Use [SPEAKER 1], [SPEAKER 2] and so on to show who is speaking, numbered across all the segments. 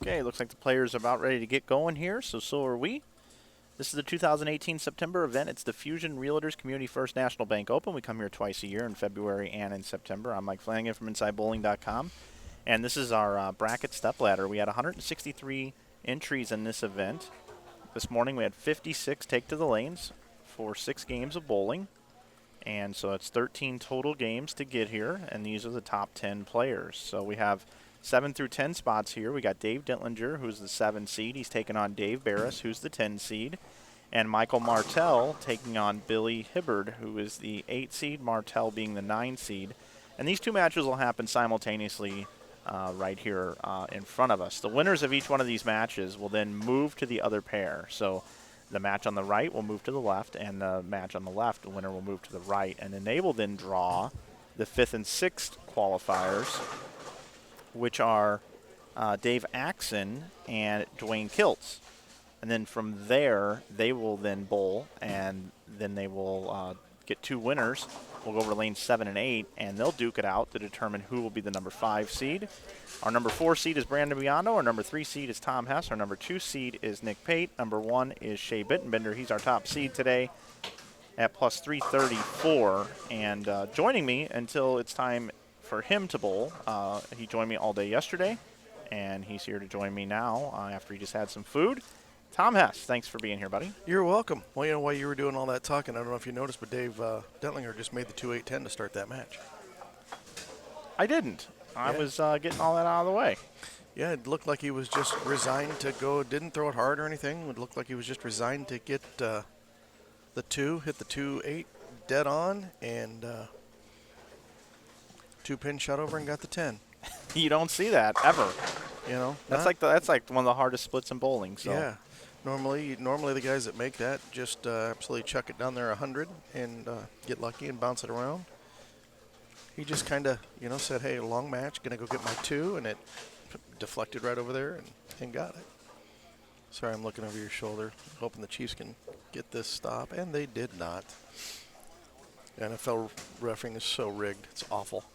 [SPEAKER 1] Okay, looks like the players are about ready to get going here, so are we. This is the 2018 September event. It's the Fusion Realtors Community First National Bank Open. We come here twice a year in February and in September. I'm Mike Flanagan from InsideBowling.com, and this is our bracket stepladder. We had 163 entries in this event. This morning we had 56 take to the lanes for 6 games of bowling, and so it's 13 total games to get here, and these are the top 10 players. So we have 7 through 10 spots here. We got Dave Dittlinger, who's the 7 seed. He's taking on Dave Barris, who's the 10 seed. And Michael Martell taking on Billy Hibbard, who is the 8 seed, Martell being the 9 seed. And these 2 matches will happen simultaneously right here in front of us. The winners of each one of these matches will then move to the other pair. So the match on the right will move to the left, and the match on the left, the winner will move to the right. And then they will then draw the 5th and 6th qualifiers, which are Dave Axon and Dwayne Kiltz. And then from there, they will then bowl, and then they will get 2 winners. We'll go over to lanes 7 and 8, and they'll duke it out to determine who will be the number 5 seed. Our number 4 seed is Brandon Biondo. Our number 3 seed is Tom Hess. Our number 2 seed is Nick Pate. Number 1 is Shea Bittenbender. He's our top seed today at plus 334. And joining me until it's time for him to bowl. He joined me all day yesterday, and he's here to join me now after he just had some food. Tom Hess, thanks for being here, buddy.
[SPEAKER 2] You're welcome. Well, you know, while you were doing all that talking, I don't know if you noticed, but Dave Dittlinger just made the 2-8-10 to start that match.
[SPEAKER 1] I didn't. I was getting all that out of the way.
[SPEAKER 2] Yeah, it looked like he was just resigned to go. Didn't throw it hard or anything. It looked like he was just resigned to get the 2, hit the 2-8 dead on, and 2-pin shot over and got the 10.
[SPEAKER 1] You don't see that ever.
[SPEAKER 2] You know,
[SPEAKER 1] that's like one of the hardest splits in bowling. So.
[SPEAKER 2] Yeah, normally the guys that make that just absolutely chuck it down there 100 and get lucky and bounce it around. He just kind of said, "Hey, long match, gonna go get my 2," and it deflected right over there and got it. Sorry, I'm looking over your shoulder, hoping the Chiefs can get this stop, and they did not. NFL reffing is so rigged; it's awful.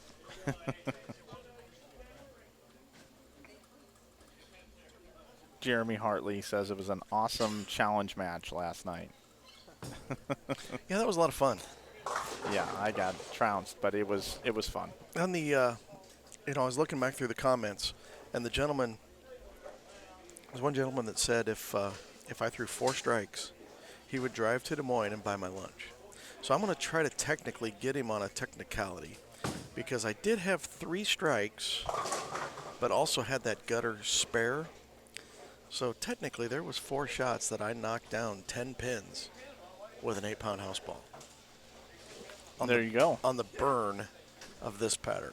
[SPEAKER 1] Jeremy Hartley says it was an awesome challenge match last night.
[SPEAKER 2] Yeah, that was a lot of fun.
[SPEAKER 1] Yeah, I got trounced, but it was fun.
[SPEAKER 2] On the, I was looking back through the comments, and there's one gentleman that said if I threw 4 strikes, he would drive to Des Moines and buy my lunch. So I'm going to try to technically get him on a technicality, because I did have 3 strikes, but also had that gutter spare. So technically, there was 4 shots that I knocked down 10 pins with an 8-pound house ball.
[SPEAKER 1] There you go.
[SPEAKER 2] On the burn of this pattern.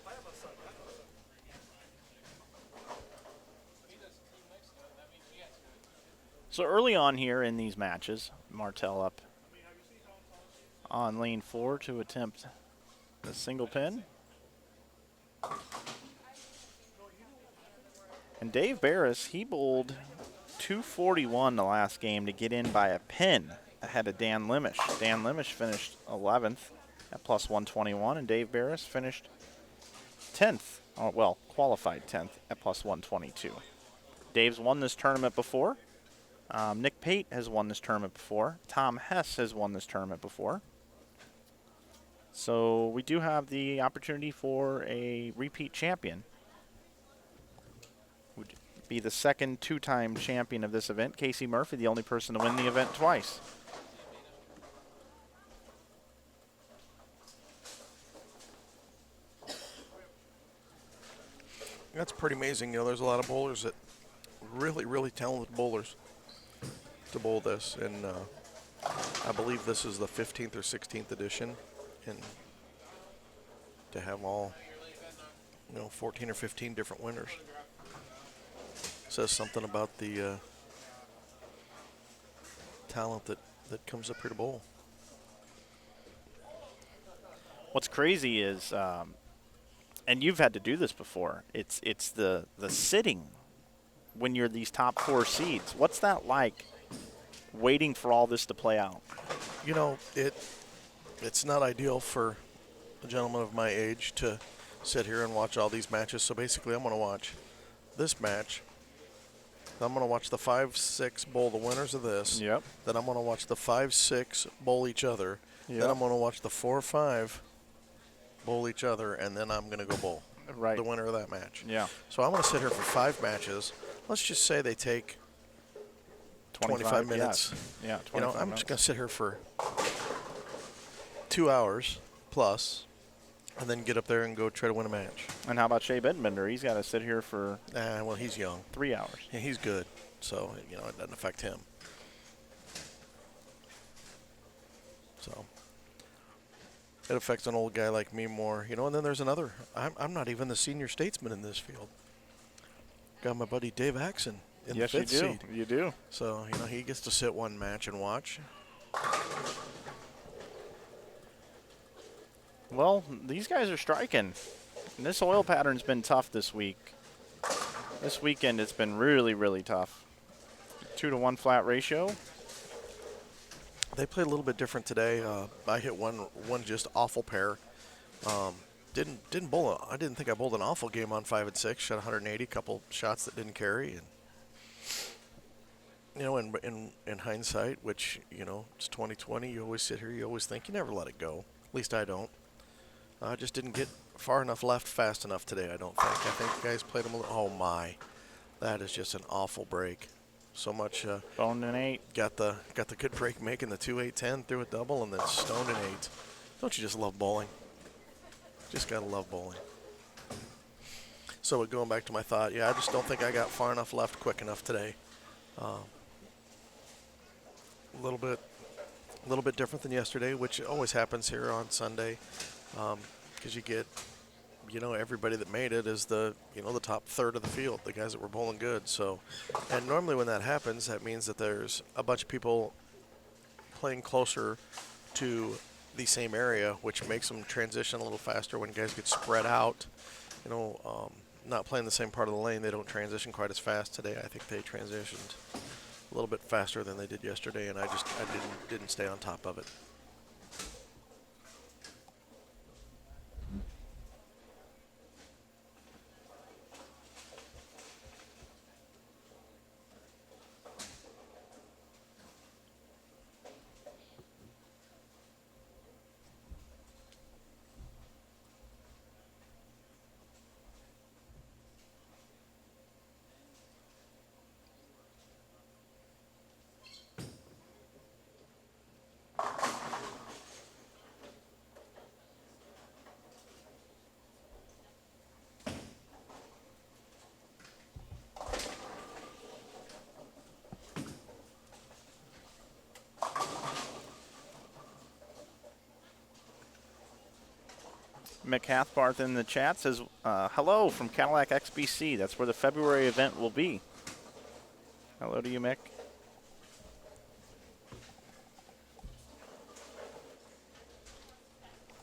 [SPEAKER 1] So early on here in these matches, Martell up on lane 4 to attempt the single pin. And Dave Barris, he bowled 241 the last game to get in by a pin ahead of Dan Limish. Dan Limish finished 11th at plus 121, and Dave Barris finished 10th, qualified 10th at plus 122. Dave's won this tournament before. Nick Pate has won this tournament before. Tom Hess has won this tournament before. So we do have the opportunity for a repeat champion. Would be the second 2-time champion of this event. Casey Murphy, the only person to win the event twice.
[SPEAKER 2] That's pretty amazing. There's a lot of bowlers that really, really talented bowlers to bowl this, and I believe this is the 15th or 16th edition, and to have all 14 or 15 different winners says something about the talent that comes up here to bowl.
[SPEAKER 1] What's crazy is, and you've had to do this before, it's the sitting when you're these top 4 seeds. What's that like, waiting for all this to play out?
[SPEAKER 2] It's not ideal for a gentleman of my age to sit here and watch all these matches. So basically, I'm going to watch this match I'm going to watch the 5-6 bowl the winners of this.
[SPEAKER 1] Yep.
[SPEAKER 2] Then I'm going to watch the 5-6 bowl each other.
[SPEAKER 1] Yep.
[SPEAKER 2] Then I'm going to watch the 4-5 bowl each other, and then I'm going to go bowl.
[SPEAKER 1] Right.
[SPEAKER 2] The winner of that match.
[SPEAKER 1] Yeah.
[SPEAKER 2] So I'm going to sit here for 5 matches. Let's just say they take 25 minutes.
[SPEAKER 1] Yeah. 25
[SPEAKER 2] I'm
[SPEAKER 1] minutes.
[SPEAKER 2] just going to sit here for 2 hours plus, and then get up there and go try to win a match.
[SPEAKER 1] And how about Shea Bedbender? He's got to sit here for
[SPEAKER 2] Well, he's young.
[SPEAKER 1] 3 hours.
[SPEAKER 2] Yeah, he's good, so it doesn't affect him. So it affects an old guy like me more, And then there's another. I'm not even the senior statesman in this field. Got my buddy Dave Axon in the 5th seed.
[SPEAKER 1] You do.
[SPEAKER 2] So he gets to sit one match and watch.
[SPEAKER 1] Well, these guys are striking. And this oil pattern's been tough this week. This weekend it's been really, really tough. 2-to-1 flat ratio.
[SPEAKER 2] They played a little bit different today. I hit one just awful pair. Didn't bowl. I didn't think I bowled an awful game on 5 and 6. Shot 180, couple shots that didn't carry, and in hindsight, which it's 2020. You always sit here. You always think you never let it go. At least I don't. I just didn't get far enough left fast enough today, I don't think. I think the guys played them a little. Oh, my. That is just an awful break. So much.
[SPEAKER 1] Boned in 8.
[SPEAKER 2] Got the good break making the 2-8-10, threw a double, and then stoned in 8. Don't you just love bowling? Just got to love bowling. So going back to my thought, I just don't think I got far enough left quick enough today. A little bit different than yesterday, which always happens here on Sunday. Because you get, everybody that made it is the top third of the field, the guys that were bowling good. So, and normally when that happens, that means that there's a bunch of people playing closer to the same area, which makes them transition a little faster when guys get spread out. Not playing the same part of the lane, they don't transition quite as fast today. I think they transitioned a little bit faster than they did yesterday, and I didn't stay on top of it.
[SPEAKER 1] Mick Hathbarth in the chat says, hello from Cadillac XBC. That's where the February event will be. Hello to you, Mick.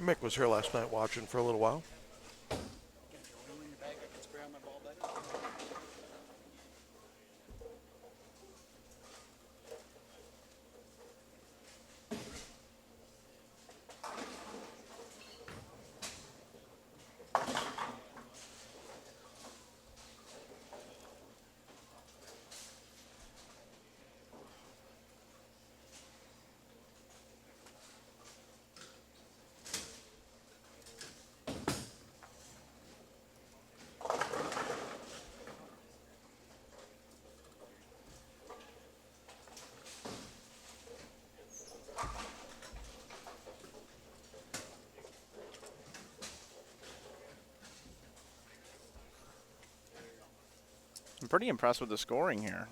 [SPEAKER 2] Mick was here last night watching for a little while.
[SPEAKER 1] I'm pretty impressed with the scoring here.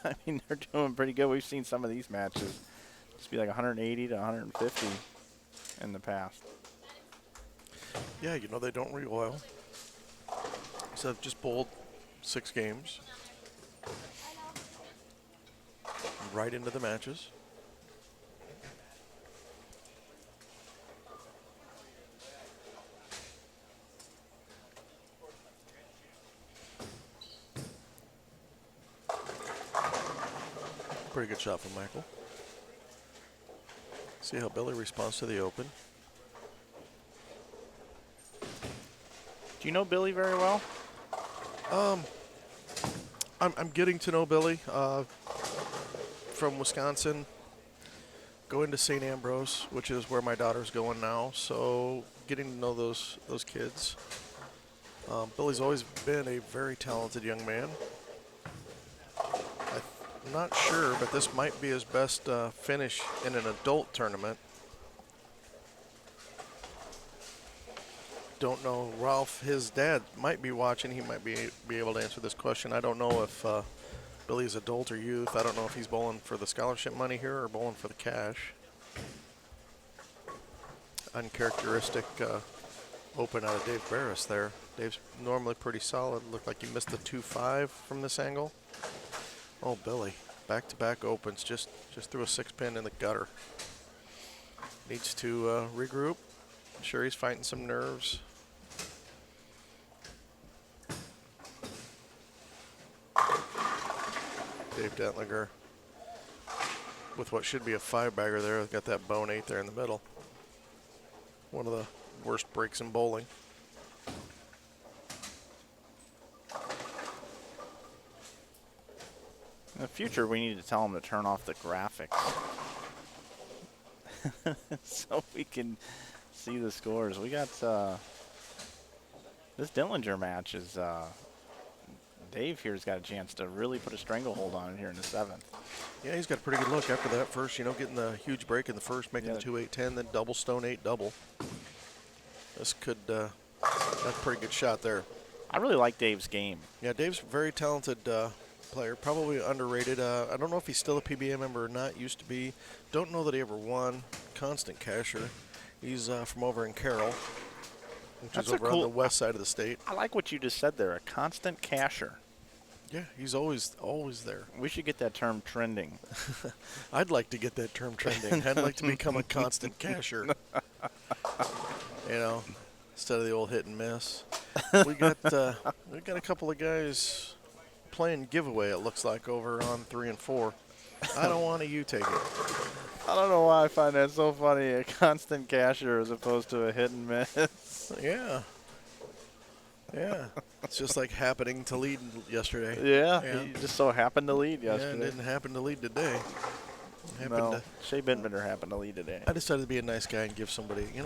[SPEAKER 1] I mean, they're doing pretty good. We've seen some of these matches just be like 180 to 150 in the past.
[SPEAKER 2] Yeah, they don't recoil. So I've just bowled 6 games. Right into the matches. Pretty good shot from Michael. See how Billy responds to the open.
[SPEAKER 1] Do you know Billy very well?
[SPEAKER 2] I'm getting to know Billy from Wisconsin, going to St. Ambrose, which is where my daughter's going now. So getting to know those kids. Billy's always been a very talented young man. I'm not sure, but this might be his best finish in an adult tournament. Don't know. Ralph, his dad, might be watching. He might be able to answer this question. I don't know if Billy's adult or youth. I don't know if he's bowling for the scholarship money here or bowling for the cash. Uncharacteristic open out of Dave Barris there. Dave's normally pretty solid. Looked like he missed the 2-5 from this angle. Oh, Billy, back-to-back opens. Just threw a 6-pin in the gutter. Needs to regroup. I'm sure he's fighting some nerves. Dave Dentlinger with what should be a 5-bagger there. Got that bone 8 there in the middle. One of the worst breaks in bowling.
[SPEAKER 1] In the future, we need to tell him to turn off the graphics so we can see the scores. We got this Dillinger match is Dave here's got a chance to really put a stranglehold on it here in the 7th.
[SPEAKER 2] Yeah, he's got a pretty good look after that first, getting the huge break in the first, making the 2-8-10, then double stone 8 double. This could, that's a pretty good shot there.
[SPEAKER 1] I really like Dave's game.
[SPEAKER 2] Yeah, Dave's a very talented player, probably underrated. I don't know if he's still a PBA member or not, used to be. Don't know that he ever won. Constant casher. He's from over in Carroll, which is over on the west side of the state.
[SPEAKER 1] I like what you just said there, a constant casher.
[SPEAKER 2] Yeah, he's always there.
[SPEAKER 1] We should get that term trending.
[SPEAKER 2] I'd like to get that term trending. I'd like to become a constant casher. Instead of the old hit and miss. We got a couple of guys playing giveaway, it looks like, over on 3 and 4. I don't want to, you take it.
[SPEAKER 1] I don't know why I find that so funny, a constant casher as opposed to a hit and miss.
[SPEAKER 2] Yeah. Yeah. It's just like happening to lead yesterday.
[SPEAKER 1] Yeah, he just so happened to lead yesterday.
[SPEAKER 2] Yeah, it didn't happen to lead today.
[SPEAKER 1] Shea Bentmander happened to lead today.
[SPEAKER 2] I decided to be a nice guy and give somebody, you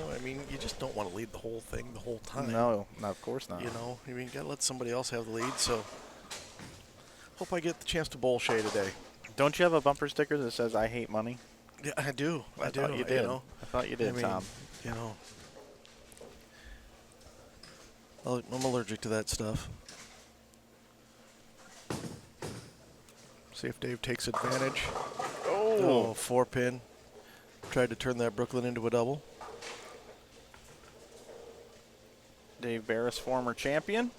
[SPEAKER 2] just don't want to lead the whole thing the whole time.
[SPEAKER 1] No, of course not.
[SPEAKER 2] You got to let somebody else have the lead, so hope I get the chance to bowl Shea today.
[SPEAKER 1] Don't you have a bumper sticker that says, "I hate money"?
[SPEAKER 2] Yeah, I do.
[SPEAKER 1] I thought you did. I thought you did, Tom.
[SPEAKER 2] I'm allergic to that stuff. See if Dave takes advantage. Oh, 4-pin. Tried to turn that Brooklyn into a double.
[SPEAKER 1] Dave Barris, former champion.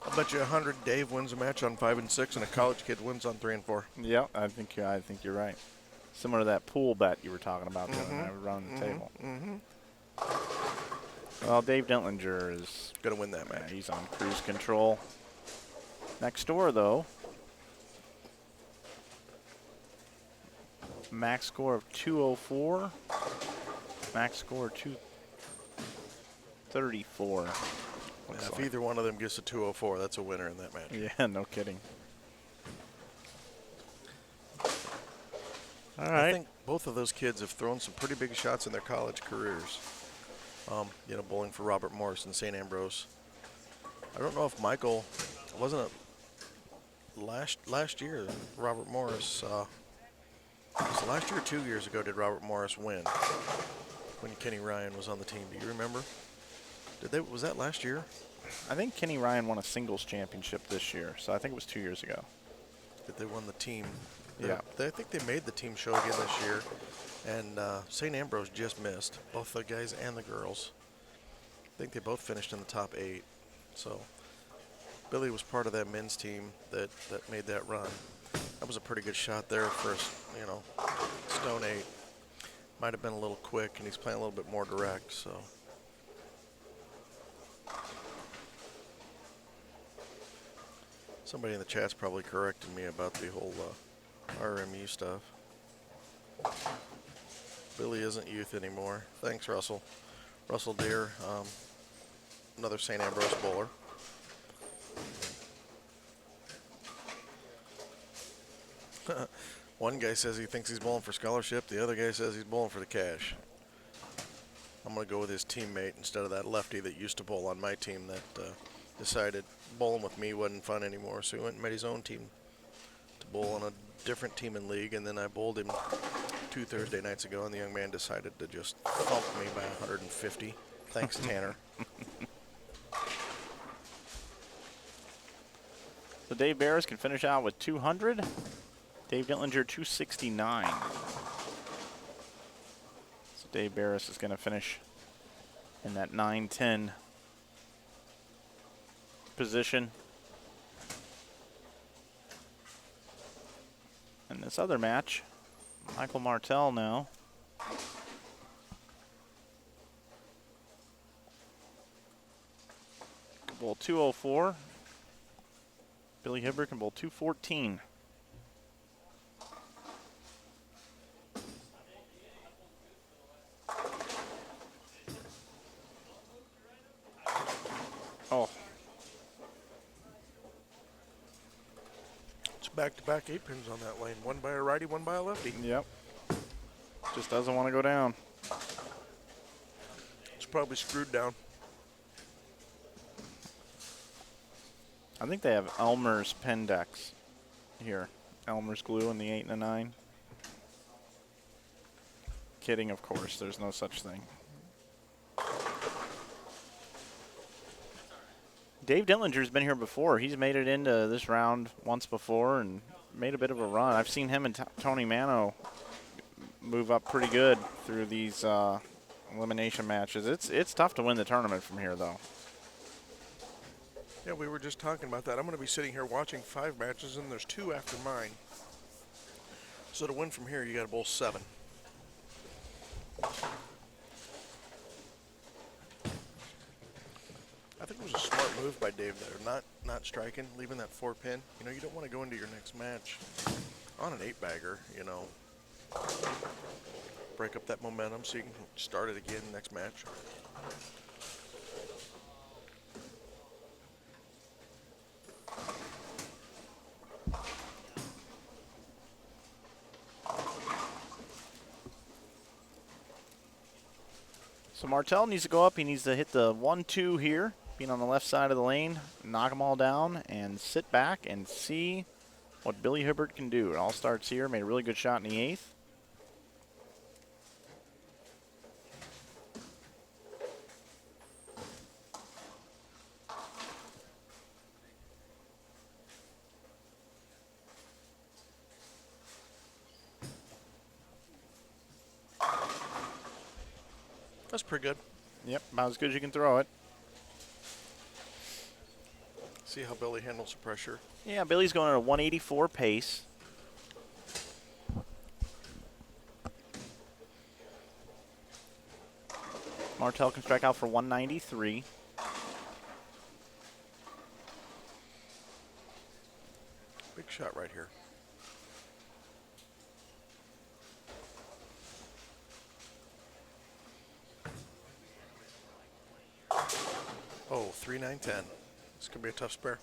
[SPEAKER 2] I bet you 100 Dave wins a match on 5 and 6, and a college kid wins on 3 and 4.
[SPEAKER 1] Yeah, I think you're right. Similar to that pool bet you were talking about around the table. Well, Dave Dentlinger is
[SPEAKER 2] going to win that match.
[SPEAKER 1] He's on cruise control. Next door, though, max score of 204. Max score 234.
[SPEAKER 2] If either one of them gets a 204, that's a winner in that match.
[SPEAKER 1] Yeah, no kidding. All right.
[SPEAKER 2] I think both of those kids have thrown some pretty big shots in their college careers. Bowling for Robert Morris in St. Ambrose. I don't know if Michael, wasn't it last year, Robert Morris, was it last year or 2 years ago did Robert Morris win when Kenny Ryan was on the team? Do you remember? Was that last year?
[SPEAKER 1] I think Kenny Ryan won a singles championship this year, so I think it was 2 years ago.
[SPEAKER 2] That they won the team.
[SPEAKER 1] Yeah.
[SPEAKER 2] I think they made the team show again this year. And St. Ambrose just missed, both the guys and the girls. I think they both finished in the top 8. So Billy was part of that men's team that made that run. That was a pretty good shot there for, stone 8. Might have been a little quick, and he's playing a little bit more direct, so. Somebody in the chat's probably correcting me about the whole RMU stuff. Billy isn't youth anymore. Thanks, Russell. Russell Deere, another St. Ambrose bowler. One guy says he thinks he's bowling for scholarship. The other guy says he's bowling for the cash. I'm going to go with his teammate instead of that lefty that used to bowl on my team that decided bowling with me wasn't fun anymore. So he went and made his own team to bowl on a different team in league. And then I bowled him 2 Thursday nights ago, and the young man decided to just thump me by 150. Thanks, Tanner.
[SPEAKER 1] So Dave Barris can finish out with 200. Dave Dittlinger, 269. So Dave Barris is going to finish in that 9-10 position. And this other match, Michael Martell now. Can bowl 204. Billy Hibbert can bowl 214. Oh.
[SPEAKER 2] It's back-to-back 8 pins on that lane. One by a righty, one by a lefty.
[SPEAKER 1] Yep. Just doesn't want to go down.
[SPEAKER 2] It's probably screwed down.
[SPEAKER 1] I think they have Elmer's pen decks here. Elmer's glue in the 8 and the 9. Kidding, of course. There's no such thing. Dave Dittlinger's been here before. He's made it into this round once before and made a bit of a run. I've seen him and Tony Mano move up pretty good through these elimination matches. It's tough to win the tournament from here, though.
[SPEAKER 2] Yeah, we were just talking about that. I'm going to be sitting here watching 5 matches, and there's 2 after mine. So to win from here, you got to bowl 7. I think it was a smart move by Dave there, not striking, leaving that 4 pin. You know, you don't want to go into your next match on an 8-bagger, you know. Break up that momentum so you can start it again next match.
[SPEAKER 1] So Martell needs to go up. He needs to hit the 1-2 here, being on the left side of the lane, knock them all down, and sit back and see what Billy Hibbert can do. It all starts here. Made a really good shot in the 8th.
[SPEAKER 2] That's pretty good.
[SPEAKER 1] Yep, about as good as you can throw it.
[SPEAKER 2] See how Billy handles the pressure.
[SPEAKER 1] Yeah, Billy's going at a 184 pace. Martell can strike out for 193.
[SPEAKER 2] Big shot right here. Oh, 3, 9, 10. This could be a tough spare.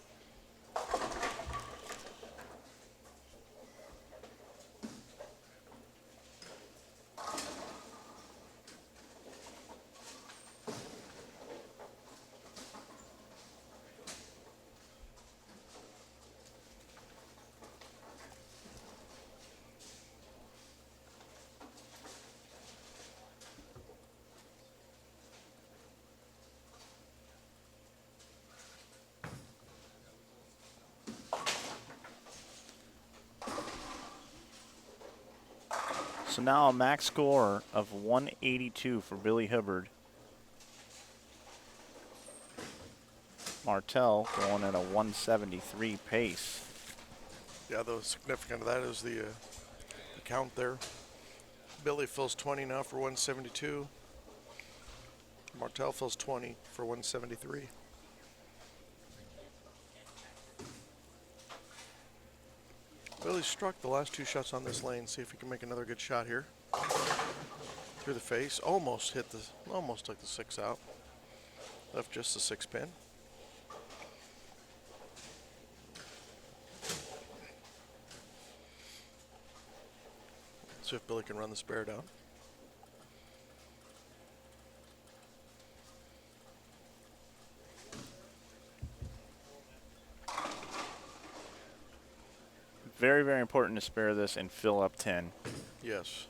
[SPEAKER 1] So now a max score of 182 for Billy Hibbard. Martell going at a 173 pace.
[SPEAKER 2] Yeah, the significant of that is the count there. Billy fills 20 now for 172. Martell fills 20 for 173. Billy struck the last 2 shots on this lane. See if he can make another good shot here. Through the face, almost took the 6 out. Left just the 6 pin. See if Billy can run the spare down.
[SPEAKER 1] Very, very important to spare this and fill up 10.
[SPEAKER 2] Yes.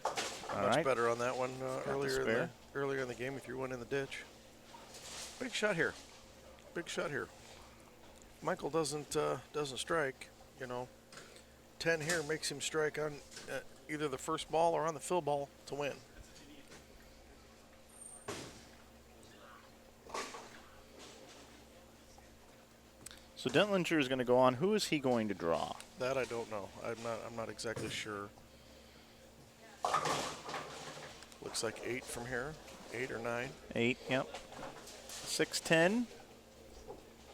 [SPEAKER 1] All
[SPEAKER 2] Much
[SPEAKER 1] right.
[SPEAKER 2] better on that one
[SPEAKER 1] the
[SPEAKER 2] earlier in the game. He threw one in the ditch. Big shot here. Big shot here. Michael doesn't strike. 10 here makes him strike on either the first ball or on the fill ball to win.
[SPEAKER 1] So Dentlinger is going to go on. Who is he going to draw?
[SPEAKER 2] That I don't know. I'm not exactly sure. Looks like 8 from here. 8 or 9.
[SPEAKER 1] 8, yep. 6-10.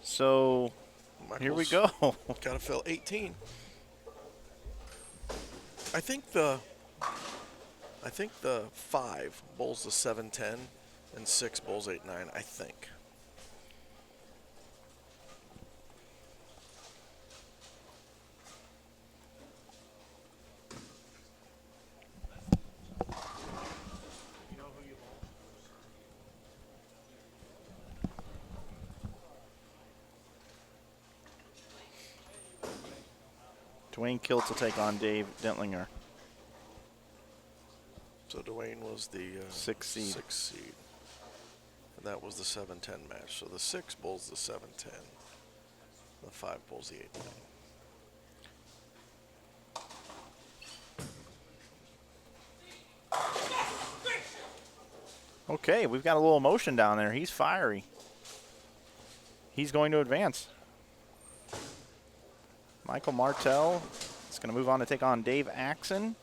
[SPEAKER 1] So here we go.
[SPEAKER 2] Got to fill 18. I think the 5 bowls the 7-10 and 6 bowls 8-9, I think.
[SPEAKER 1] Dwayne Kiltz will take on Dave Dentlinger.
[SPEAKER 2] So Dwayne was the
[SPEAKER 1] 6th seed.
[SPEAKER 2] 6th seed. And that was the 7-10 match. So the 6 bowls the 7-10. The 5 bowls the 8-9.
[SPEAKER 1] Okay, we've got a little emotion down there. He's fiery. He's going to advance. Michael Martell is going to move on to take on Dave Axon.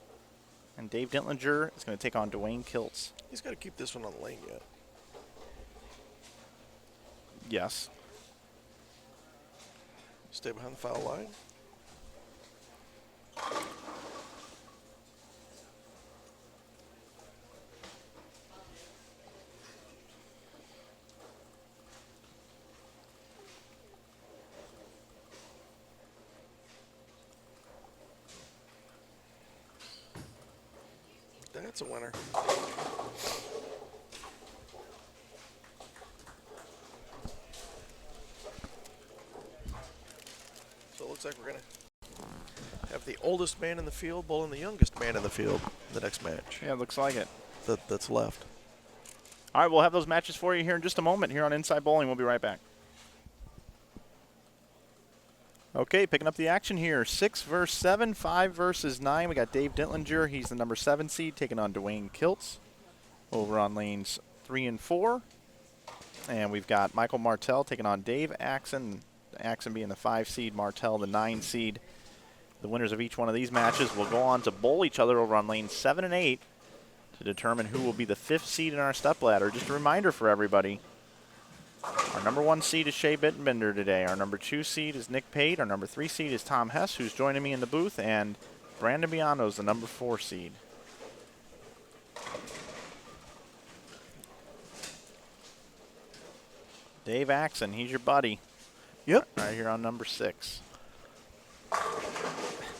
[SPEAKER 1] And Dave Dentlinger is going to take on Dwayne Kiltz.
[SPEAKER 2] He's got to keep this one on the lane yet.
[SPEAKER 1] Yes.
[SPEAKER 2] Stay behind the foul line. That's a winner. So it looks like we're going to have the oldest man in the field bowling the youngest man in the field the next match.
[SPEAKER 1] Yeah, it looks like it.
[SPEAKER 2] That's left.
[SPEAKER 1] All right, we'll have those matches for you here in just a moment here on Inside Bowling. We'll be right back. Okay, picking up the action here. 6 versus 7, 5 versus 9. We got Dave Dentlinger. He's the number 7 seed, taking on Dwayne Kiltz over on lanes 3 and 4. And we've got Michael Martell taking on Dave Axon. Axon being the 5 seed, Martell the 9 seed. The winners of each one of these matches will go on to bowl each other over on lanes 7 and 8 to determine who will be the 5th seed in our stepladder. Just a reminder for everybody. Our number 1 seed is Shea Bittenbender today. Our number 2 seed is Nick Pate. Our number 3 seed is Tom Hess, who's joining me in the booth. And Brandon Biano is the number 4 seed. Dave Axon, he's your buddy.
[SPEAKER 2] Yep.
[SPEAKER 1] Right here on number 6.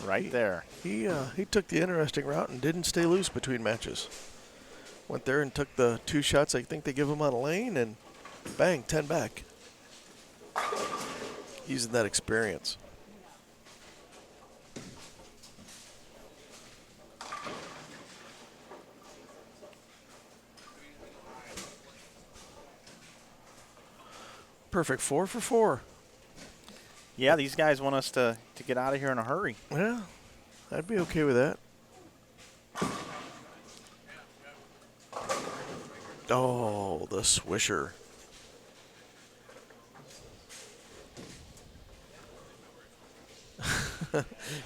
[SPEAKER 1] Right there.
[SPEAKER 2] He took the interesting route and didn't stay loose between matches. Went there and took the 2 shots I think they give him on a lane, and bang, 10 back. Using that experience. Perfect 4 for 4.
[SPEAKER 1] Yeah, these guys want us to get out of here in a hurry.
[SPEAKER 2] Yeah, I'd be okay with that. Oh, the swisher.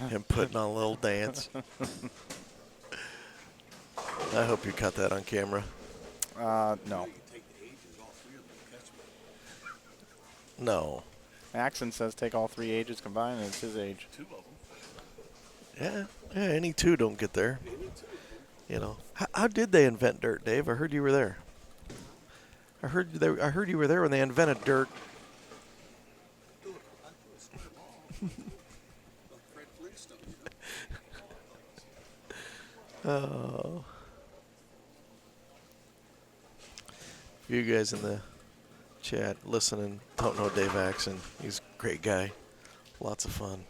[SPEAKER 2] Him putting on a little dance. I hope you caught that on camera.
[SPEAKER 1] No.
[SPEAKER 2] No.
[SPEAKER 1] Axon says take all 3 ages combined, and it's his age.
[SPEAKER 3] 2 of them.
[SPEAKER 2] Yeah, any two don't get there. You know, how did they invent dirt, Dave? I heard you were there. I heard you were there when they invented dirt. Oh. You guys in the chat listening don't know Dave Axon. He's a great guy. Lots of fun.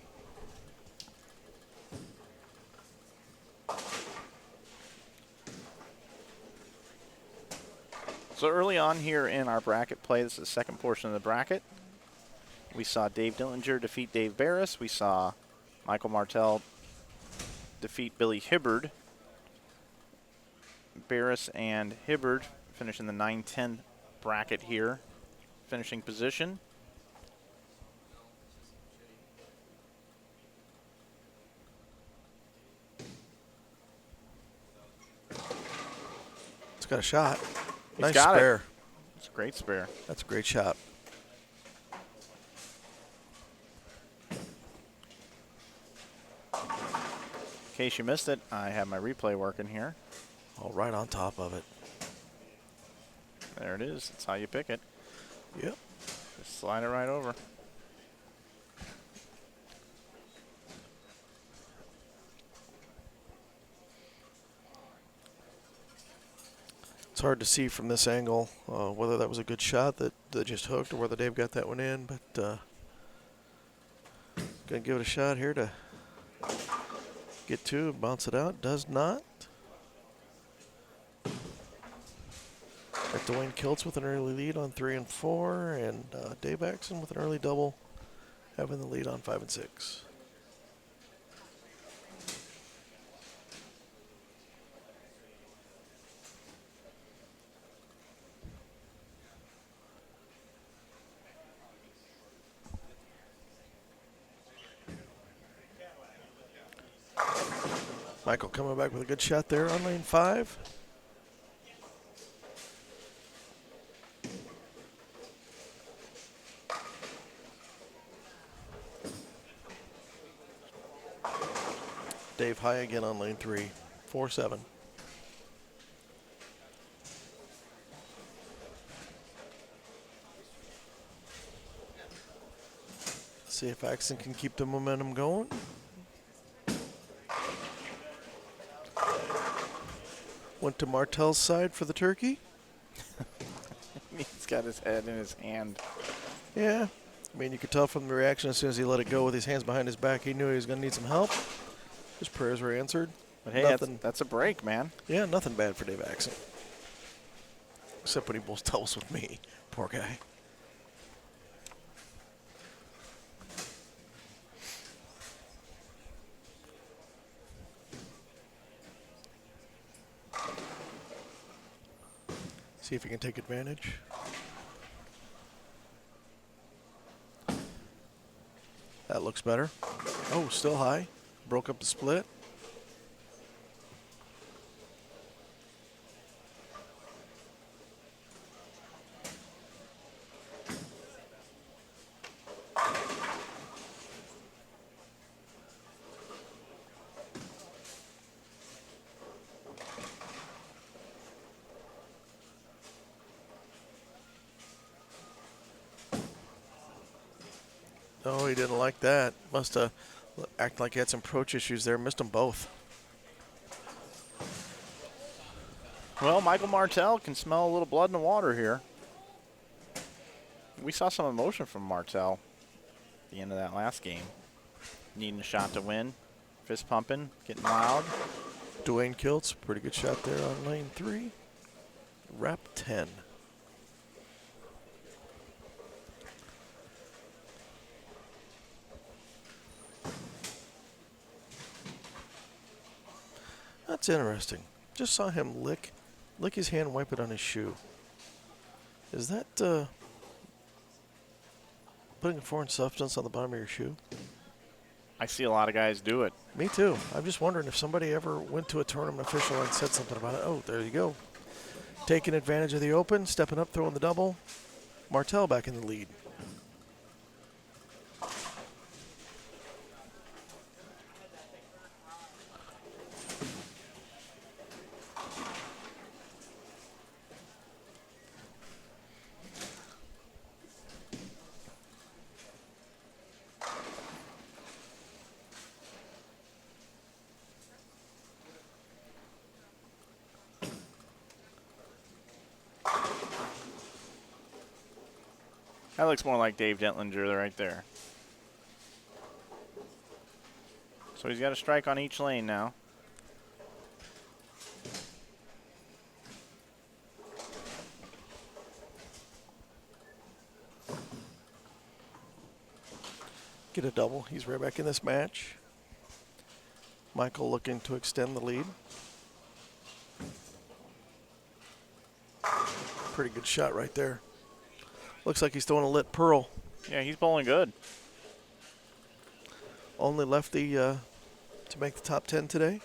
[SPEAKER 1] So early on here in our bracket play, this is the second portion of the bracket. We saw Dave Dillinger defeat Dave Barris. We saw Michael Martell defeat Billy Hibbard. Barris and Hibbard finish in the 9-10 bracket here, finishing position.
[SPEAKER 2] It's got a shot.
[SPEAKER 1] He's
[SPEAKER 2] Nice
[SPEAKER 1] got
[SPEAKER 2] spare.
[SPEAKER 1] it. It's a great spare.
[SPEAKER 2] That's a great shot.
[SPEAKER 1] In case you missed it, I have my replay working here.
[SPEAKER 2] All right on top of it.
[SPEAKER 1] There it is. That's how you pick it.
[SPEAKER 2] Yep.
[SPEAKER 1] Just slide it right over.
[SPEAKER 2] It's hard to see from this angle whether that was a good shot that just hooked or whether Dave got that one in, but gonna give it a shot here to get two and bounce it out. Does not. Got Dwayne Kiltz with an early lead on 3 and 4, and Dave Axon with an early double, having the lead on 5 and 6. Michael coming back with a good shot there on lane 5. Dave high again on lane 3, 4-7. See if Axon can keep the momentum going. Went to Martell's side for the turkey.
[SPEAKER 1] He's got his head in his hand.
[SPEAKER 2] Yeah. I mean, you could tell from the reaction as soon as he let it go with his hands behind his back, he knew he was going to need some help. His prayers were answered.
[SPEAKER 1] But hey, that's a break, man.
[SPEAKER 2] Yeah, nothing bad for Dave Axon. Except when he bowls doubles with me. Poor guy. See if he can take advantage. That looks better. Oh, still high. Broke up the split. Oh, he didn't like that. Must have acted like he had some approach issues there. Missed them both.
[SPEAKER 1] Well, Michael Martell can smell a little blood in the water here. We saw some emotion from Martell at the end of that last game. Needing a shot to win. Fist pumping, getting loud.
[SPEAKER 2] Dwayne Kiltz, pretty good shot there on lane 3. Wrap 10. That's interesting. Just saw him lick his hand, wipe it on his shoe. Is that putting a foreign substance on the bottom of your shoe?
[SPEAKER 1] I see a lot of guys do it.
[SPEAKER 2] Me too. I'm just wondering if somebody ever went to a tournament official and said something about it. Oh, there you go. Taking advantage of the open, stepping up, throwing the double. Martel back in the lead.
[SPEAKER 1] That looks more like Dave Dentlinger right there. So he's got a strike on each lane now.
[SPEAKER 2] Get a double. He's right back in this match. Michael looking to extend the lead. Pretty good shot right there. Looks like he's throwing a lit pearl.
[SPEAKER 1] Yeah, he's bowling good.
[SPEAKER 2] Only lefty to make the top 10 today.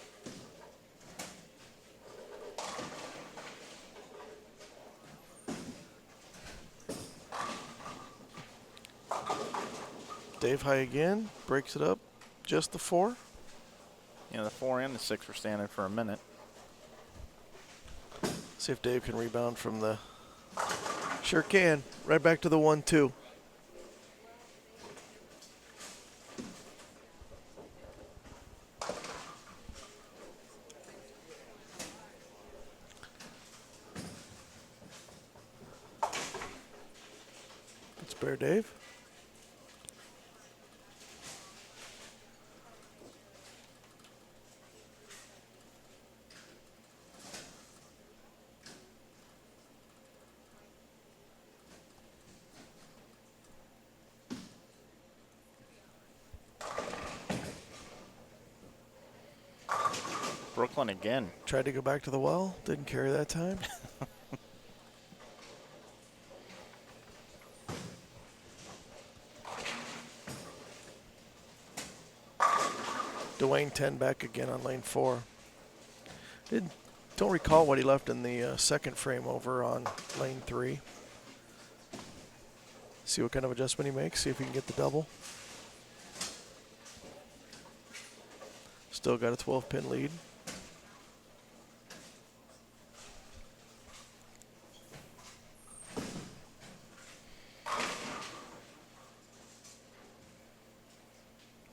[SPEAKER 2] Dave high again, breaks it up. Just the 4.
[SPEAKER 1] Yeah, the 4 and the 6 were standing for a minute.
[SPEAKER 2] See if Dave can rebound from the... Sure can. Right back to the 1-2. Good spare, Dave.
[SPEAKER 1] Brooklyn again.
[SPEAKER 2] Tried to go back to the well. Didn't carry that time. Dwayne 10 back again on lane 4. Don't recall what he left in the second frame over on lane 3. See what kind of adjustment he makes. See if he can get the double. Still got a 12-pin lead.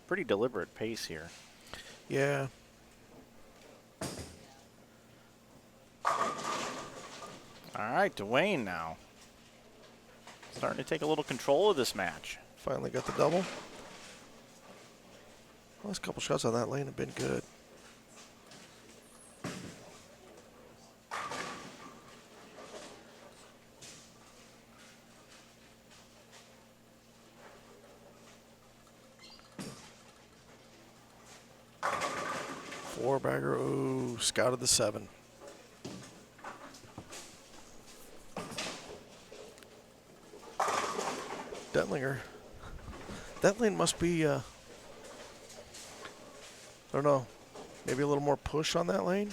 [SPEAKER 1] Pretty deliberate pace here.
[SPEAKER 2] Yeah.
[SPEAKER 1] All right, Dwayne now. Starting to take a little control of this match.
[SPEAKER 2] Finally got the double. Last couple shots on that lane have been good. Four-bagger, ooh, scouted the 7. Dentlinger. That lane must be, I don't know, maybe a little more push on that lane?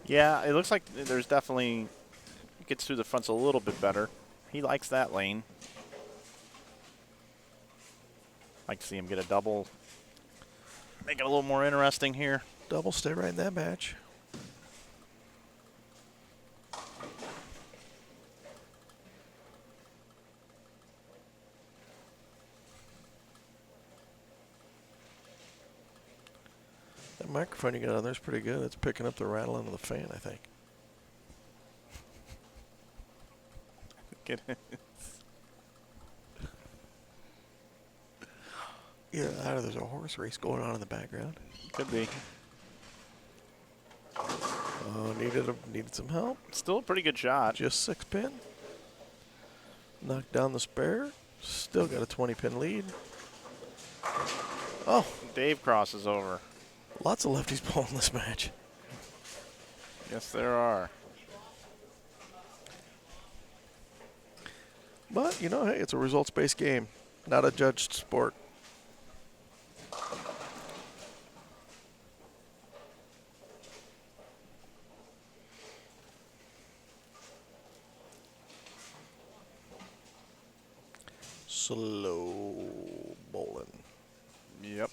[SPEAKER 1] Yeah, it looks like there's definitely, gets through the fronts a little bit better. He likes that lane. Like to see him get a double. Make it a little more interesting here.
[SPEAKER 2] Double, stay right in that match. That microphone you got on there's pretty good. It's picking up the rattling of the fan, I think.
[SPEAKER 1] Get it.
[SPEAKER 2] Yeah, there's a horse race going on in the background.
[SPEAKER 1] Could be.
[SPEAKER 2] Oh, needed some help.
[SPEAKER 1] Still a pretty good shot.
[SPEAKER 2] Just 6-pin. Knocked down the spare. Still got a 20-pin lead. Oh,
[SPEAKER 1] Dave crosses over.
[SPEAKER 2] Lots of lefties bowling this match.
[SPEAKER 1] Yes, there are.
[SPEAKER 2] But, you know, hey, it's a results-based game, not a judged sport. Slow bowling.
[SPEAKER 1] Yep.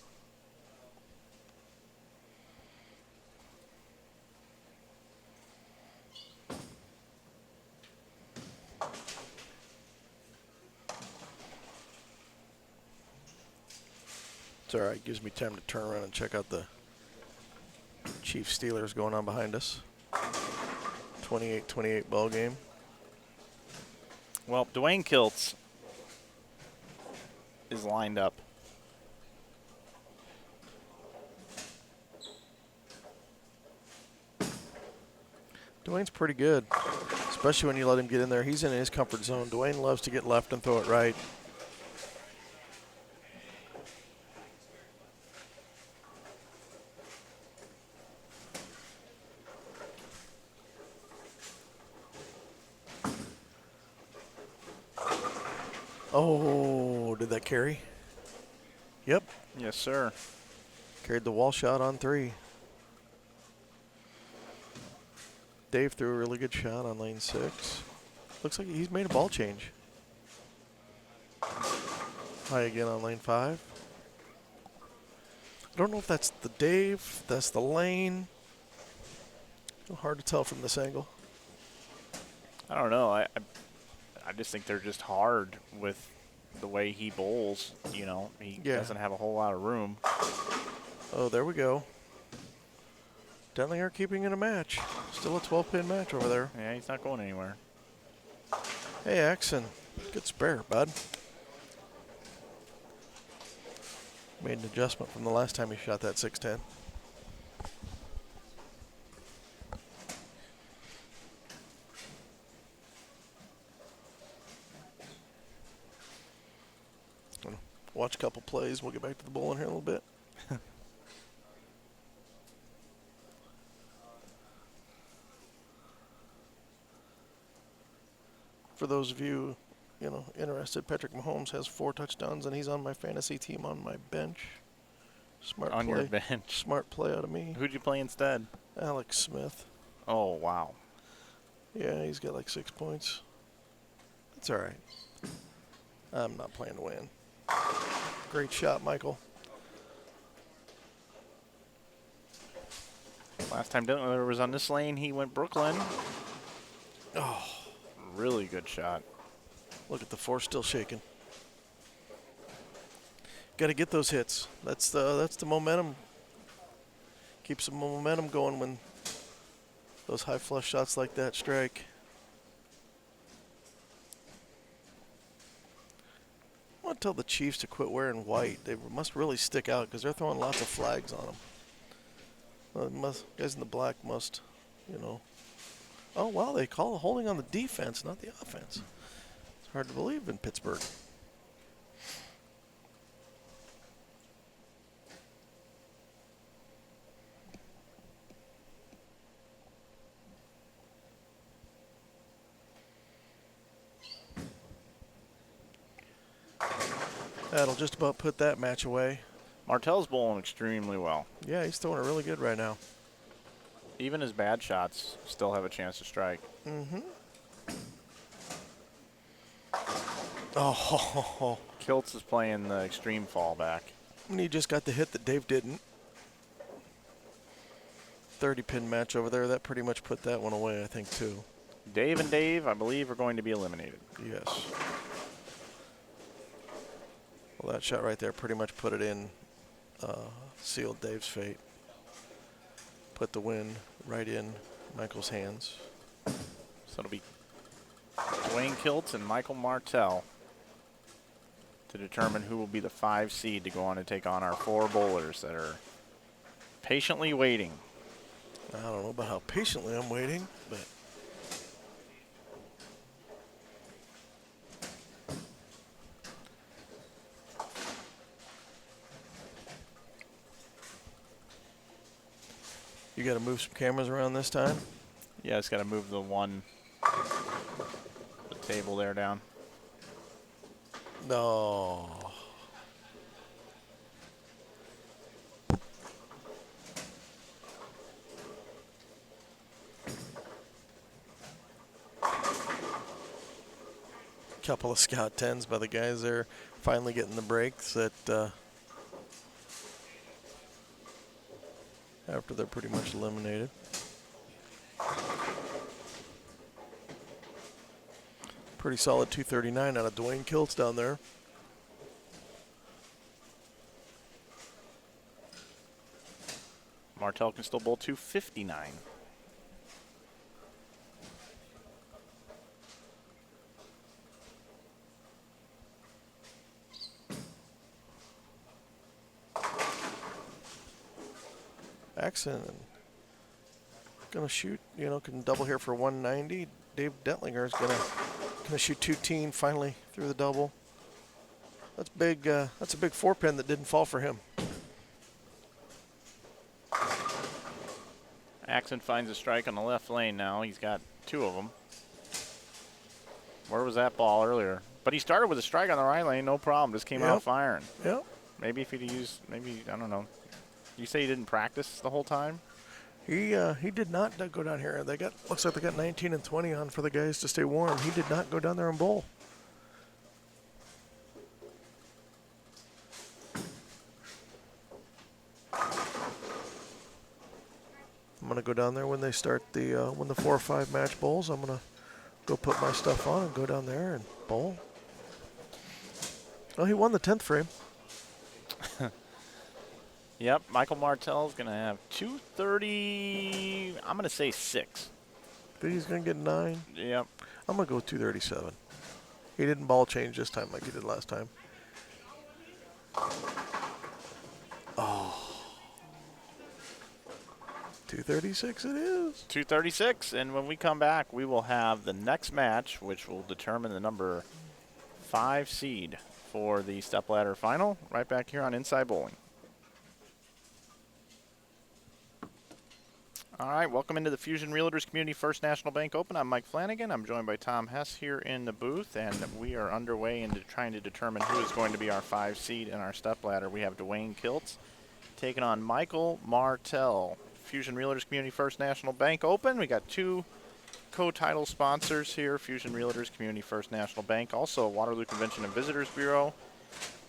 [SPEAKER 2] It's all right. Gives me time to turn around and check out the Chiefs Steelers going on behind us. 28-28 ball game.
[SPEAKER 1] Well, Dwayne Kiltz is lined up.
[SPEAKER 2] Dwayne's pretty good, especially when you let him get in there. He's in his comfort zone. Dwayne loves to get left and throw it right. Oh, did that carry? Yep.
[SPEAKER 1] Yes, sir.
[SPEAKER 2] Carried the wall shot on 3. Dave threw a really good shot on lane 6. Looks like he's made a ball change. High again on lane 5. I don't know if that's the Dave, that's the lane. Hard to tell from this angle.
[SPEAKER 1] I don't know. I just think they're just hard with the way he bowls. You know, he doesn't have a whole lot of room.
[SPEAKER 2] Oh, there we go. Definitely are keeping it a match. Still a 12-pin match over there.
[SPEAKER 1] Yeah, he's not going anywhere.
[SPEAKER 2] Hey, Axon. Good spare, bud. Made an adjustment from the last time he shot that 610. Watch a couple plays. We'll get back to the bowling here in a little bit. For those of you, interested, Patrick Mahomes has 4 touchdowns, and he's on my fantasy team on my bench. Smart
[SPEAKER 1] on
[SPEAKER 2] play.
[SPEAKER 1] Your bench.
[SPEAKER 2] Smart play out of me.
[SPEAKER 1] Who'd you play instead?
[SPEAKER 2] Alex Smith.
[SPEAKER 1] Oh, wow.
[SPEAKER 2] Yeah, he's got like 6 points. That's all right. I'm not playing to win. Great shot, Michael.
[SPEAKER 1] Last time Dillon was on this lane, he went Brooklyn.
[SPEAKER 2] Oh,
[SPEAKER 1] really good shot.
[SPEAKER 2] Look at the 4 still shaking. Got to get those hits. That's the momentum. Keeps the momentum going when those high flush shots like that strike. I want to tell the Chiefs to quit wearing white. They must really stick out because they're throwing lots of flags on them. Guys in the black must, Oh, wow, they call holding on the defense, not the offense. It's hard to believe in Pittsburgh. That'll just about put that match away.
[SPEAKER 1] Martell's bowling extremely well.
[SPEAKER 2] Yeah, he's throwing it really good right now.
[SPEAKER 1] Even his bad shots still have a chance to strike.
[SPEAKER 2] Mm-hmm. Oh.
[SPEAKER 1] Kiltz is playing the extreme fallback.
[SPEAKER 2] And he just got the hit that Dave didn't. 30-pin match over there. That pretty much put that one away, I think, too.
[SPEAKER 1] Dave and Dave, I believe, are going to be eliminated.
[SPEAKER 2] Yes. Well, that shot right there pretty much put it in, sealed Dave's fate. Put the win right in Michael's hands.
[SPEAKER 1] So it'll be Dwayne Kiltz and Michael Martell to determine who will be the 5 seed to go on and take on our 4 bowlers that are patiently waiting.
[SPEAKER 2] I don't know about how patiently I'm waiting, but You got to move some cameras around this time.
[SPEAKER 1] Yeah, just got to move the table there down.
[SPEAKER 2] No. Couple of Scout 10s by the guys there, finally getting the breaks that after they're pretty much eliminated. Pretty solid 239 out of Dwayne Kiltz down there.
[SPEAKER 1] Martell can still bowl 259.
[SPEAKER 2] Accent gonna shoot, you know, can double here for 190. Dave Dentlinger is gonna shoot 210 finally through the double. That's big. That's a big 4-pin that didn't fall for him.
[SPEAKER 1] Accent finds a strike on the left lane now. He's got 2 of them. Where was that ball earlier? But he started with a strike on the right lane, no problem. Just came out firing.
[SPEAKER 2] Yep.
[SPEAKER 1] Maybe if he'd used, maybe, I don't know. You say he didn't practice the whole time?
[SPEAKER 2] He did not go down here. Looks like they got 19 and 20 on for the guys to stay warm. He did not go down there and bowl. I'm gonna go down there when they start when the 4 or 5 match bowls. I'm gonna go put my stuff on and go down there and bowl. Oh, he won the 10th frame.
[SPEAKER 1] Yep, Michael Martell's going to have 230, I'm going to say 6.
[SPEAKER 2] Think he's going to get 9?
[SPEAKER 1] Yep.
[SPEAKER 2] I'm going to go 237. He didn't ball change this time like he did last time. Oh. 236 it is.
[SPEAKER 1] 236, and when we come back, we will have the next match, which will determine the number 5 seed for the stepladder final, right back here on Inside Bowling. All right, welcome into the Fusion Realtors Community First National Bank Open. I'm Mike Flanagan. I'm joined by Tom Hess here in the booth, and we are underway into trying to determine who is going to be our 5 seed in our stepladder. We have Dwayne Kiltz taking on Michael Martell. Fusion Realtors Community First National Bank Open. We got 2 co-title sponsors here, Fusion Realtors Community First National Bank, also Waterloo Convention and Visitors Bureau,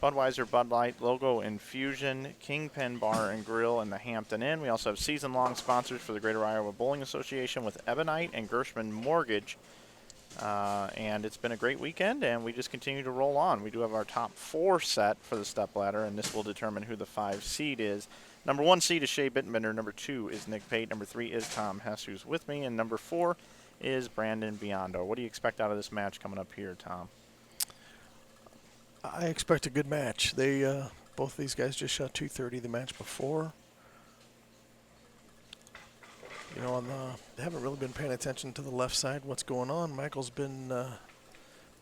[SPEAKER 1] Budweiser Bud Light logo, Infusion, Kingpin Bar and Grill, and the Hampton Inn. We also have season-long sponsors for the Greater Iowa Bowling Association with Ebonite and Gershman Mortgage. And it's been a great weekend, and we just continue to roll on. We do have our top 4 set for the stepladder, and this will determine who the 5 seed is. Number 1 seed is Shea Bittenbender. Number 2 is Nick Pate. Number 3 is Tom Hess, who's with me. And number 4 is Brandon Biondo. What do you expect out of this match coming up here, Tom?
[SPEAKER 2] I expect a good match. They both these guys just shot 230 the match before. You know, they haven't really been paying attention to the left side. What's going on? Michael's been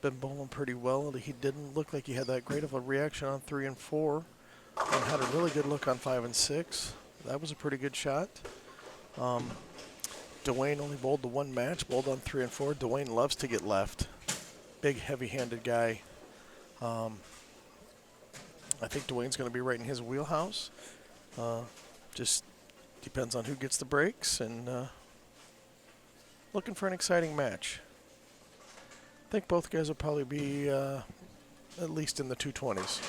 [SPEAKER 2] bowling pretty well. He didn't look like he had that great of a reaction on 3 and 4, and had a really good look on 5 and 6. That was a pretty good shot. Dwayne only bowled the 1 match, bowled on 3 and 4. Dwayne loves to get left. Big, heavy-handed guy. I think Dwayne's going to be right in his wheelhouse. Just depends on who gets the breaks, and looking for an exciting match. I think both guys will probably be at least in the 220s.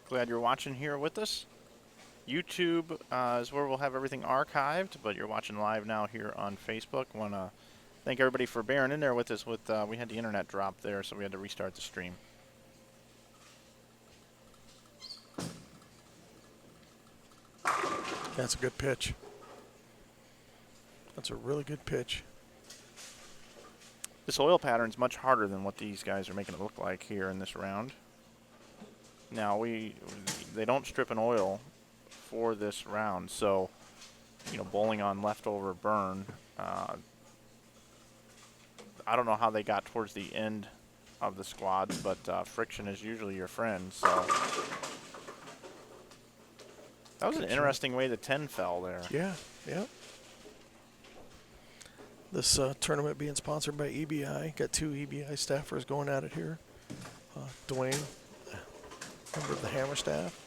[SPEAKER 1] Glad you're watching here with us. YouTube is where we'll have everything archived, but you're watching live now here on Facebook. Want to thank everybody for bearing in there with us. We had the internet drop there, so we had to restart the stream.
[SPEAKER 2] That's a good pitch. That's a really good pitch.
[SPEAKER 1] This oil pattern is much harder than what these guys are making it look like here in this round. Now, they don't strip an oil for this round, so, you know, bowling on leftover burn, I don't know how they got towards the end of the squads, but friction is usually your friend. So that was an interesting way the 10 fell there.
[SPEAKER 2] Yeah, yeah. This tournament being sponsored by EBI. Got 2 EBI staffers going at it here. Dwayne, member of the Hammer staff.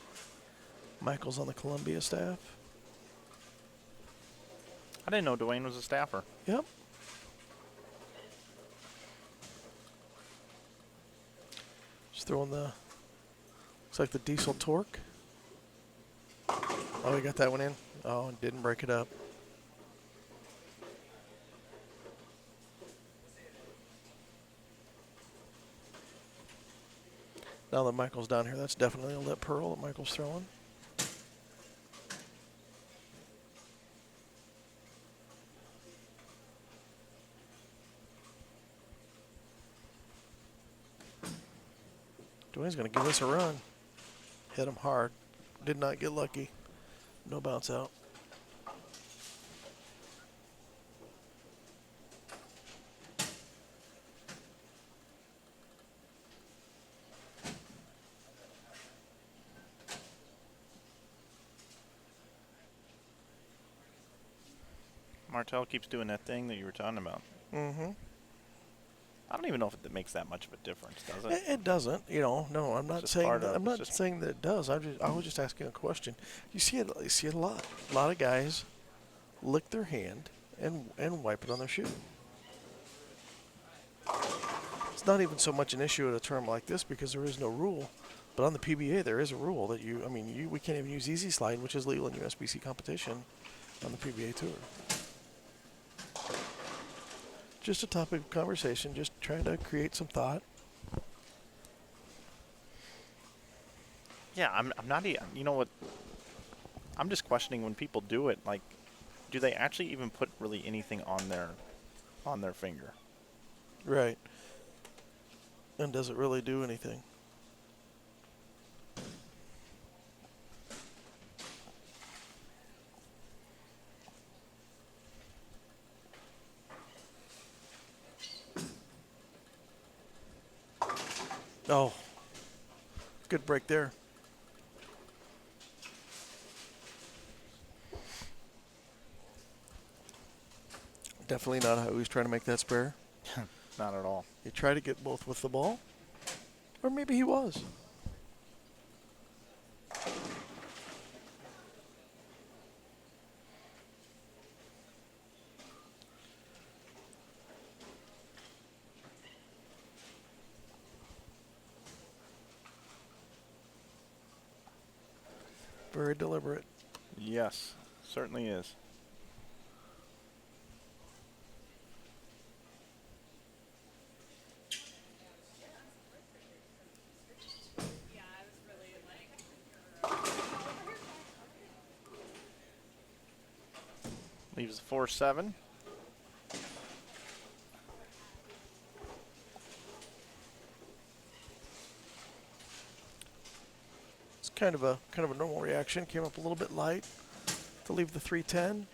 [SPEAKER 2] Michael's on the Columbia staff.
[SPEAKER 1] I didn't know Dwayne was a staffer.
[SPEAKER 2] Yep. Just throwing the, looks like the diesel torque. Oh, he got that one in. Oh, and didn't break it up. Now that Michael's down here, that's definitely a lip pearl that Michael's throwing. Dwayne's going to give this a run. Hit him hard. Did not get lucky. No bounce out.
[SPEAKER 1] Martel keeps doing that thing that you were talking about.
[SPEAKER 2] Mm-hmm.
[SPEAKER 1] I don't even know if it makes that much of a difference, does it?
[SPEAKER 2] It doesn't, you know. No, I'm not
[SPEAKER 1] just
[SPEAKER 2] saying
[SPEAKER 1] part
[SPEAKER 2] that.
[SPEAKER 1] of-
[SPEAKER 2] I'm not
[SPEAKER 1] it's just-
[SPEAKER 2] saying that it does. I was just asking a question. You see it. You see it a lot. A lot of guys lick their hand and wipe it on their shoe. It's not even so much an issue at a tournament like this because there is no rule. But on the PBA, there is a rule that we can't even use Easy Slide, which is legal in USBC competition, on the PBA tour. Just a topic of conversation, just trying to create some thought.
[SPEAKER 1] Yeah, I'm not. You know what? I'm just questioning when people do it. Like, do they actually even put really anything on their finger?
[SPEAKER 2] Right. And does it really do anything? Oh, good break there. Definitely not how he was trying to make that spare.
[SPEAKER 1] Not at all.
[SPEAKER 2] He tried to get both with the ball, or maybe he was. Very deliberate.
[SPEAKER 1] Yes, certainly is. Leaves the 4-7.
[SPEAKER 2] It's kind of a normal reaction. Came up a little bit light to leave the 310.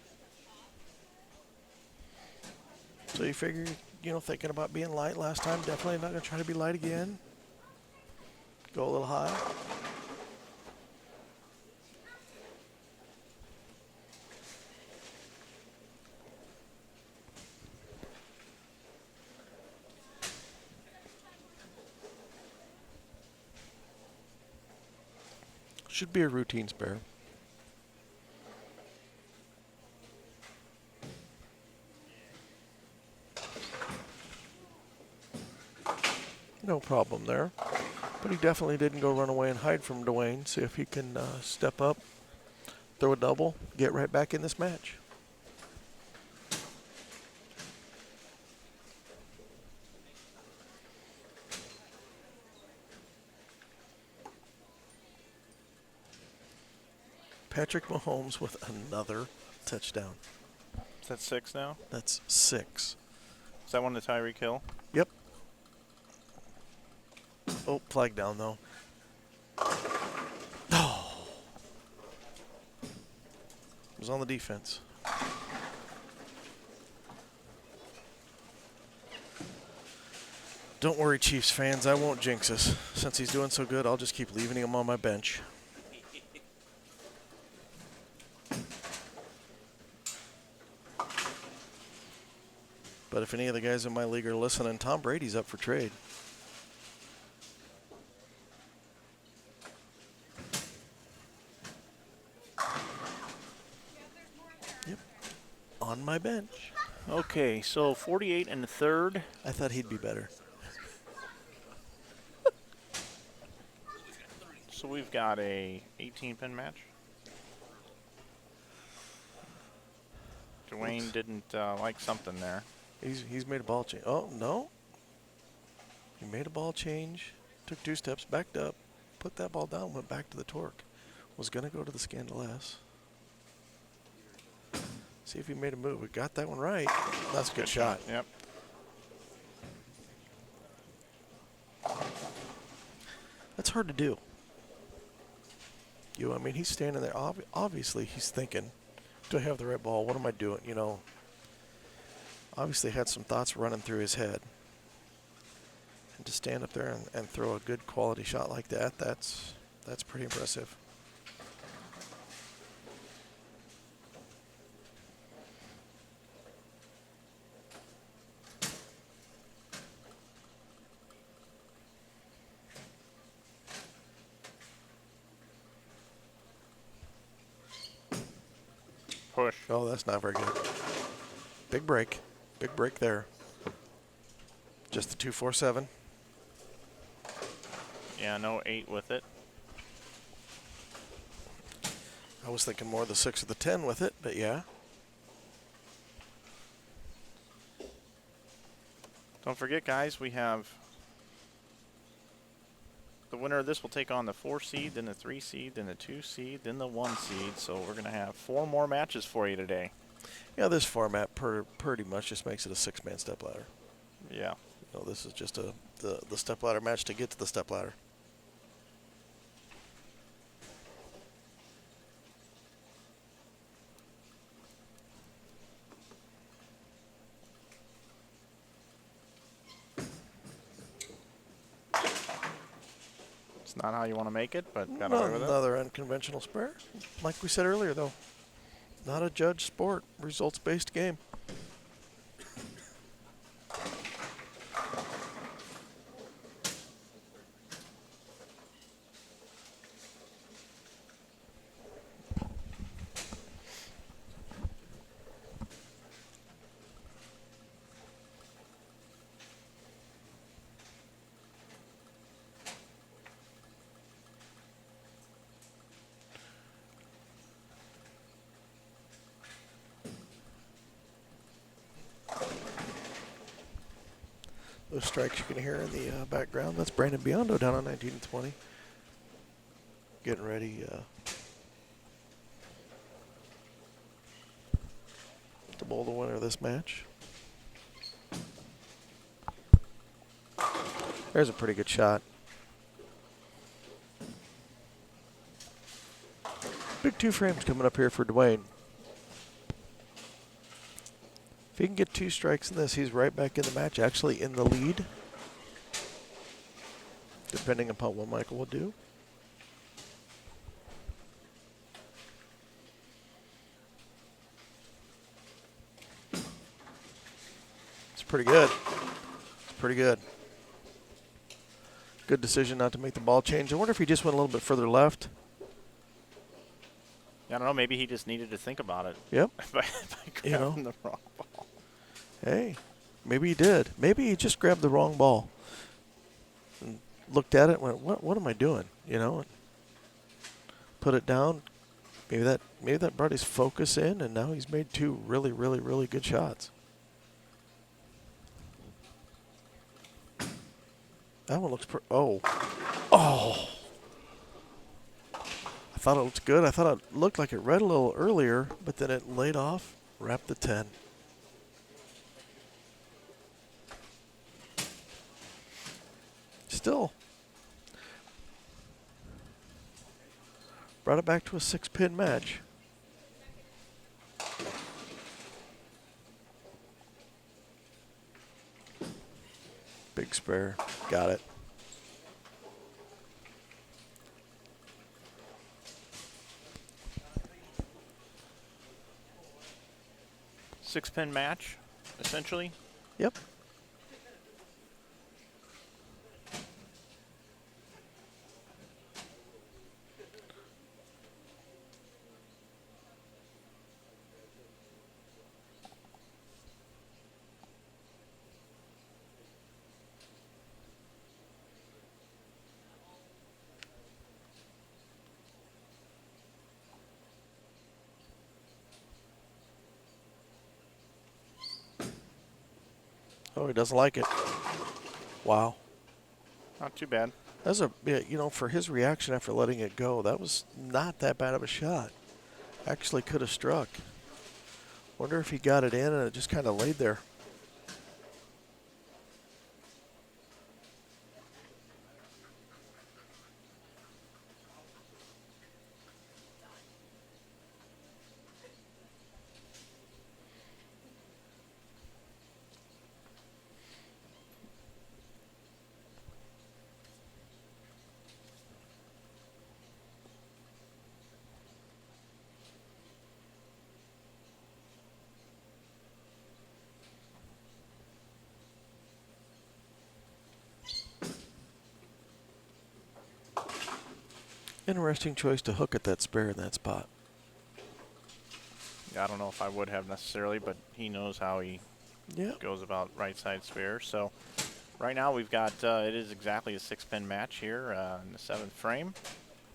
[SPEAKER 2] So you figure, thinking about being light last time, definitely not going to try to be light again. Go a little high. Should be a routine spare. No problem there. But he definitely didn't go run away and hide from Dwayne. See if he can step up, throw a double, get right back in this match. Patrick Mahomes with another touchdown.
[SPEAKER 1] Is that 6 now?
[SPEAKER 2] That's 6.
[SPEAKER 1] Is that one to Tyreek Hill?
[SPEAKER 2] Yep. Oh, flag down though. Oh. It was on the defense. Don't worry, Chiefs fans. I won't jinx us. Since he's doing so good, I'll just keep leaving him on my bench. But if any of the guys in my league are listening, Tom Brady's up for trade. Yep. On my bench.
[SPEAKER 1] Okay, so 48 and the third.
[SPEAKER 2] I thought he'd be better.
[SPEAKER 1] So we've got a 18-pin match. Dwayne didn't like something there.
[SPEAKER 2] He's made a ball change. Oh, no. He made a ball change, took 2 steps, backed up, put that ball down, went back to the torque. Was going to go to the scandalous. See if he made a move. We got that one right. That's a good shot.
[SPEAKER 1] Yep.
[SPEAKER 2] That's hard to do. I mean, he's standing there. Obviously, he's thinking, do I have the right ball? What am I doing? You know, obviously had some thoughts running through his head. And to stand up there and throw a good quality shot like that, that's pretty impressive.
[SPEAKER 1] Push.
[SPEAKER 2] Oh, that's not very good. Big break. Big break there. Just the 2-4-7.
[SPEAKER 1] Yeah, no 8 with it.
[SPEAKER 2] I was thinking more the 6 or the 10 with it, but yeah.
[SPEAKER 1] Don't forget, guys, we have the winner of this will take on the 4 seed, then the 3 seed, then the 2 seed, then the 1 seed. So we're going to have 4 more matches for you today.
[SPEAKER 2] Yeah, this format pretty much just makes it a 6-man stepladder.
[SPEAKER 1] Yeah.
[SPEAKER 2] You know, this is just the stepladder match to get to the stepladder.
[SPEAKER 1] It's not how you want to make it, but got away with it.
[SPEAKER 2] Another unconventional spare. Like we said earlier, though, not a judge sport, results-based game. Those strikes you can hear in the background, that's Brandon Biondo down on 19 and 20. Getting ready to bowl the winner of this match. There's a pretty good shot. Big 2 frames coming up here for Dwayne. If he can get 2 strikes in this, he's right back in the match, actually in the lead. Depending upon what Michael will do. It's pretty good. It's pretty good. Good decision not to make the ball change. I wonder if he just went a little bit further left.
[SPEAKER 1] I don't know. Maybe he just needed to think about it.
[SPEAKER 2] Yep.
[SPEAKER 1] by grabbing the wrong ball.
[SPEAKER 2] Hey, maybe he did. Maybe he just grabbed the wrong ball and looked at it and went, what am I doing? You know, and put it down. Maybe that brought his focus in, and now he's made 2 really, really, really good shots. That one looks oh. I thought it looked good. I thought it looked like it read a little earlier, but then it laid off, wrapped the 10. Still brought it back to a 6-pin match. Big spare. Got it.
[SPEAKER 1] Six-pin match, essentially.
[SPEAKER 2] Yep. Oh, he doesn't like it. Wow.
[SPEAKER 1] Not too bad.
[SPEAKER 2] That's you know, for his reaction after letting it go, that was not that bad of a shot. Actually could have struck. Wonder if he got it in and it just kind of laid there. Interesting choice to hook at that spare in that spot.
[SPEAKER 1] I don't know if I would have necessarily, but he knows how he goes about right side spare. So right now we've got, it is exactly a six-pin match here in the seventh frame.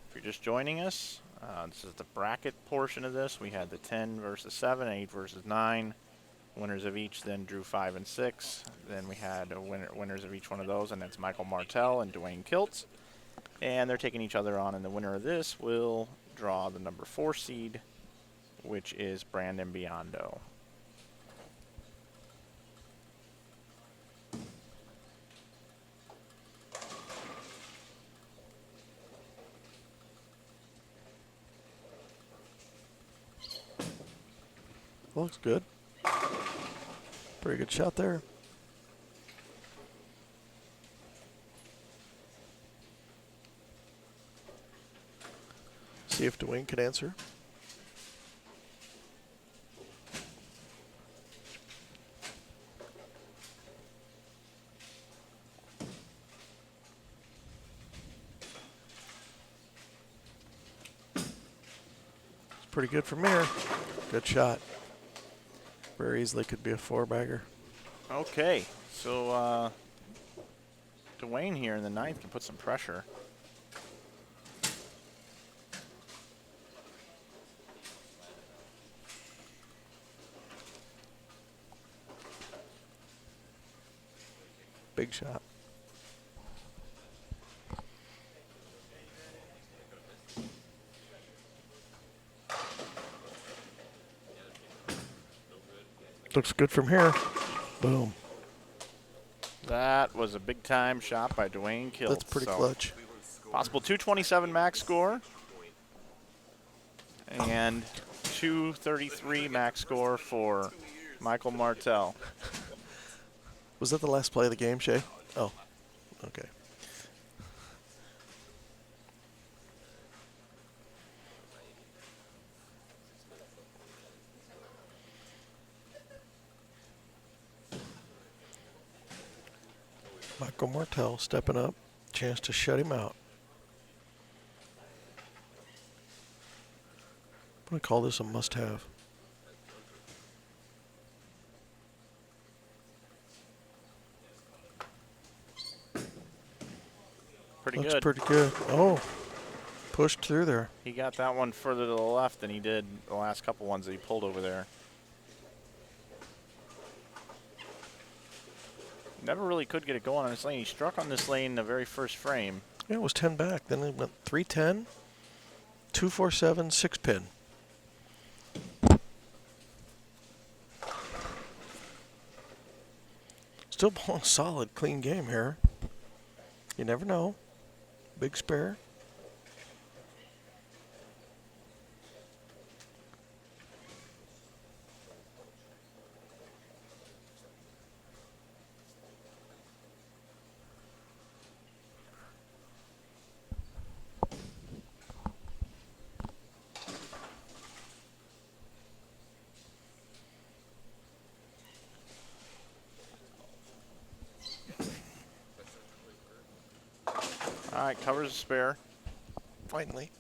[SPEAKER 1] If you're just joining us, this is the bracket portion of this. We had the 10 versus 7, 8 versus 9. Winners of each then drew 5 and 6. Then we had winners of each one of those, and that's Michael Martell and Dwayne Kiltz. And they're taking each other on, and the winner of this will draw the number 4 seed, which is Brandon Biondo.
[SPEAKER 2] Looks good. Pretty good shot there. See if Dwayne can answer. It's pretty good from here. Good shot. Very easily could be a four-bagger.
[SPEAKER 1] Okay, so Dwayne here in the ninth can put some pressure.
[SPEAKER 2] Big shot. Looks good from here. Boom.
[SPEAKER 1] That was a big-time shot by Dwayne Kiltz.
[SPEAKER 2] That's pretty clutch.
[SPEAKER 1] Possible 227 max score. And 233 max score for Michael Martell.
[SPEAKER 2] Was that the last play of the game, Shay? Oh, okay. Michael Martell stepping up. Chance to shut him out. I'm going to call this a must-have.
[SPEAKER 1] Looks
[SPEAKER 2] pretty good. Oh, pushed through there.
[SPEAKER 1] He got that one further to the left than he did the last couple ones that he pulled over there. Never really could get it going on this lane. He struck on this lane in the very first frame.
[SPEAKER 2] Yeah, it was 10 back. Then it went 310, 247, 6-pin. Still pulling a solid, clean game here. You never know. Big spare.
[SPEAKER 1] Mike covers a spare.
[SPEAKER 2] Finally.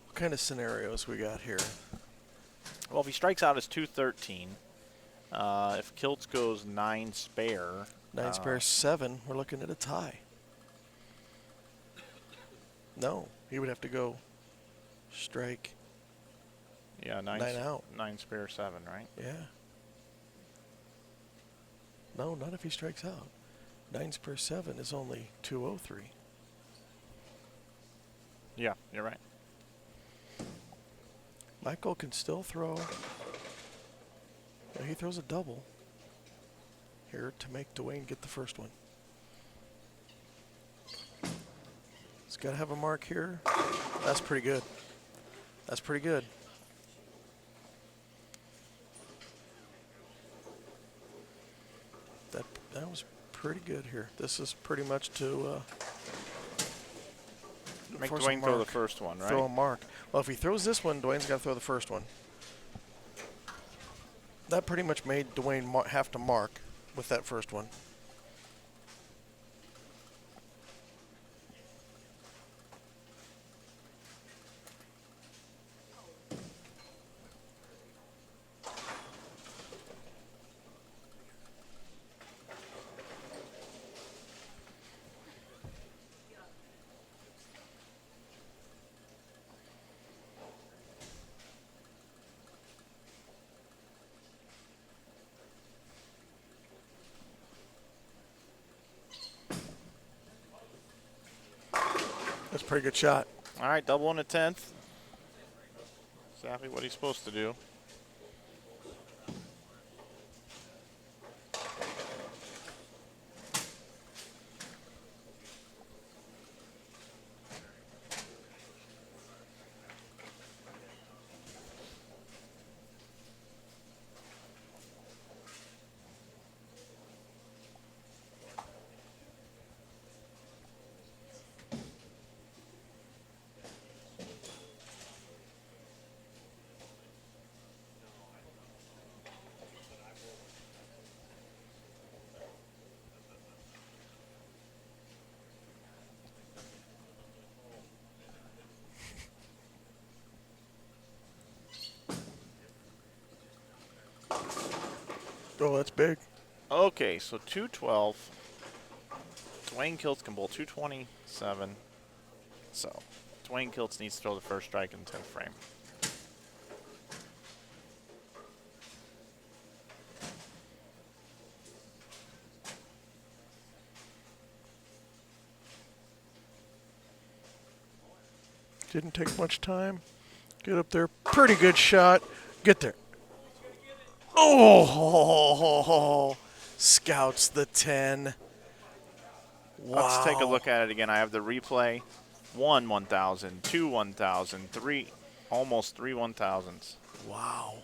[SPEAKER 2] What kind of scenarios we got here?
[SPEAKER 1] Well, if he strikes out, it's 213. If Kilts goes 9 spare.
[SPEAKER 2] 9 spare 7, we're looking at a tie. No, he would have to go strike.
[SPEAKER 1] Yeah,
[SPEAKER 2] 9 out.
[SPEAKER 1] 9 spare 7, right?
[SPEAKER 2] Yeah. No, not if he strikes out. 9 spare 7 is only 203.
[SPEAKER 1] Yeah, you're right.
[SPEAKER 2] Michael can still throw. He throws a double here to make Dwayne get the first one. He's got to have a mark here. That's pretty good. That's pretty good. That was pretty good here. This is pretty much to
[SPEAKER 1] Make
[SPEAKER 2] force a
[SPEAKER 1] Dwayne throw the
[SPEAKER 2] mark.
[SPEAKER 1] first one, right?
[SPEAKER 2] Throw a mark. Well, if he throws this one, Dwayne's got to throw the first one. That pretty much made Dwayne have to mark with that first one. That's a pretty good shot.
[SPEAKER 1] All right, double in a 10th. Exactly what he's supposed to do.
[SPEAKER 2] Oh, that's big.
[SPEAKER 1] Okay, so 212. Dwayne Kilts can bowl 227. So Dwayne Kilts needs to throw the first strike in the 10th frame.
[SPEAKER 2] Didn't take much time. Get up there. Pretty good shot. Get there. Oh, scouts the 10. Wow.
[SPEAKER 1] Let's take a look at it again. I have the replay. 1 1,000, 2 1,000, 3, almost 3 1,000s.
[SPEAKER 2] Wow.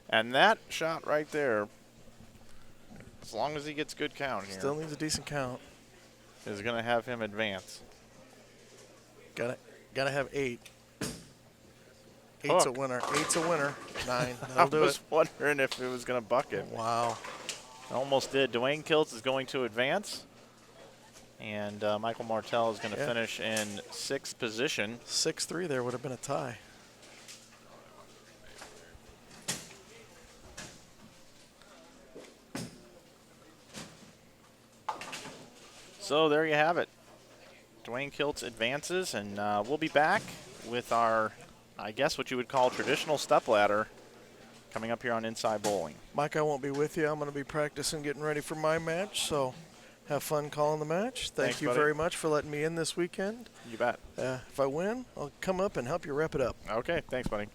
[SPEAKER 1] And that shot right there, as long as he gets good count here,
[SPEAKER 2] Still needs a decent count.
[SPEAKER 1] is going to have him advance.
[SPEAKER 2] Gotta have 8. 8's a winner. 8's a winner. 9.
[SPEAKER 1] I
[SPEAKER 2] That'll do
[SPEAKER 1] was
[SPEAKER 2] it.
[SPEAKER 1] wondering if it was going to buck it.
[SPEAKER 2] Wow.
[SPEAKER 1] Almost did. Dwayne Kilts is going to advance. And Michael Martell is going to finish in 6th position.
[SPEAKER 2] 6-3 there would have been a tie.
[SPEAKER 1] So there you have it. Dwayne Kilts advances, and we'll be back with our, I guess what you would call traditional stepladder coming up here on Inside Bowling.
[SPEAKER 2] Mike, I won't be with you. I'm going to be practicing getting ready for my match, so have fun calling the match.
[SPEAKER 1] Thanks,
[SPEAKER 2] Thank you
[SPEAKER 1] buddy.
[SPEAKER 2] very much for letting me in this weekend.
[SPEAKER 1] You bet.
[SPEAKER 2] If I win, I'll come up and help you wrap it up.
[SPEAKER 1] Okay, thanks, buddy.